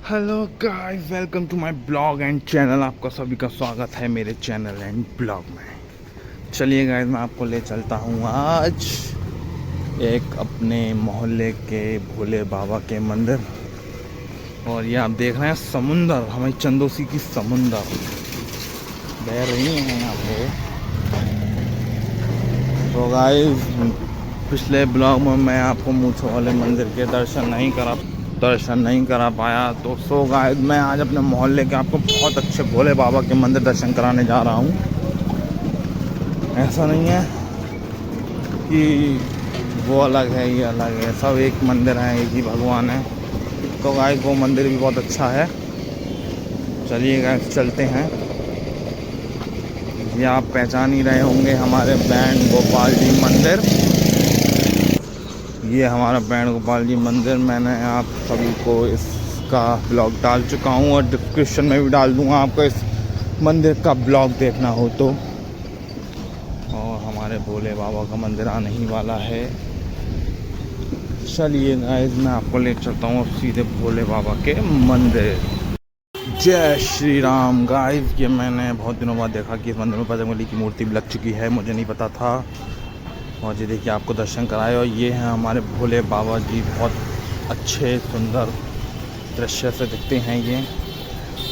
Hello guys, welcome to my blog and channel. आपका सभी का स्वागत है मेरे चैनल एंड ब्लॉग में। चलिए गाइस, मैं आपको ले चलता हूँ आज एक अपने मोहल्ले के भोले बाबा के मंदिर। और ये आप देख रहे हैं समुंदर, हमारी चंदोसी की समुंदर बह रही है यहाँ पे। तो गाइस, पिछले ब्लॉग में मैं आपको मूछो वाले मंदिर के दर्शन नहीं करा पाया। तो सो गाइस, मैं आज अपने मोहल्ले के आपको बहुत अच्छे भोले बाबा के मंदिर दर्शन कराने जा रहा हूँ। ऐसा नहीं है कि वो अलग है ये अलग है, सब एक मंदिर है, एक ही भगवान है। तो गाइस, वो मंदिर भी बहुत अच्छा है। चलिए गाइस, चलते हैं। ये आप पहचान ही रहे होंगे, हमारे बैंड गोपाल जी मंदिर। ये हमारा बैंड गोपाल जी मंदिर। मैंने आप सभी को इसका ब्लॉग डाल चुका हूँ और डिस्क्रिप्शन में भी डाल दूँगा, आपको इस मंदिर का ब्लॉग देखना हो तो। और हमारे भोले बाबा का मंदिर आने ही वाला है। चलिए गाइस, मैं आपको ले चलता हूँ सीधे भोले बाबा के मंदिर। जय श्री राम। गाइस, ये मैंने बहुत दिनों बाद देखा कि इस मंदिर में बजरंगबली की मूर्ति भी लग चुकी है, मुझे नहीं पता था। और ये देखिए, आपको दर्शन कराए। और ये हैं हमारे भोले बाबा जी, बहुत अच्छे सुंदर दृश्य से दिखते हैं ये।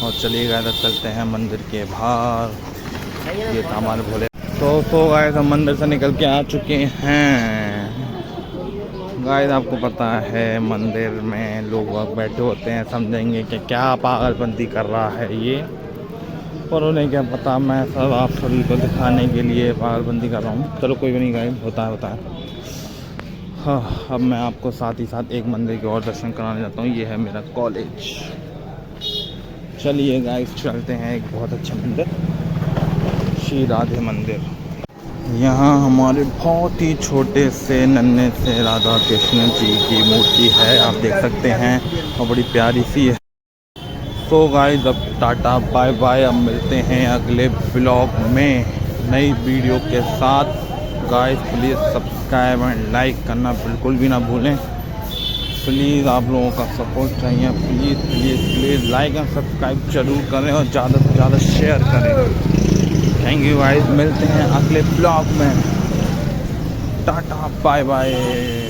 और चलिए गाइस, चलते हैं मंदिर के बाहर। ये था हमारे भोले। तो गाइस, हम मंदिर से निकल के आ चुके हैं। गाइस, आपको पता है मंदिर में लोग बैठे होते हैं, समझेंगे कि क्या पागलपंती कर रहा है ये, पर उन्हें क्या पता। मैं सब आप सभी को दिखाने के लिए पागलबंदी कर रहा हूँ। चलो कोई भी नहीं गाइस, होता है। हाँ, अब मैं आपको साथ ही साथ एक मंदिर के और दर्शन कराने जाता हूँ। ये है मेरा कॉलेज। चलिए गाइस, चलते हैं एक बहुत अच्छा मंदिर, श्री राधे मंदिर। यहाँ हमारे बहुत ही छोटे से नन्हे से राधा कृष्ण जी की मूर्ति है, आप देख सकते हैं, और बड़ी प्यारी सी है। तो गाइस, अब टाटा बाय बाय। अब मिलते हैं अगले ब्लॉग में नई वीडियो के साथ। Guys, please subscribe and like करना बिल्कुल भी ना भूलें। प्लीज़, आप लोगों का सपोर्ट चाहिए। Please please please like and subscribe जरूर करें और ज़्यादा से ज़्यादा शेयर करें। थैंक यू गाइस, मिलते हैं अगले ब्लॉग में। Tata bye bye.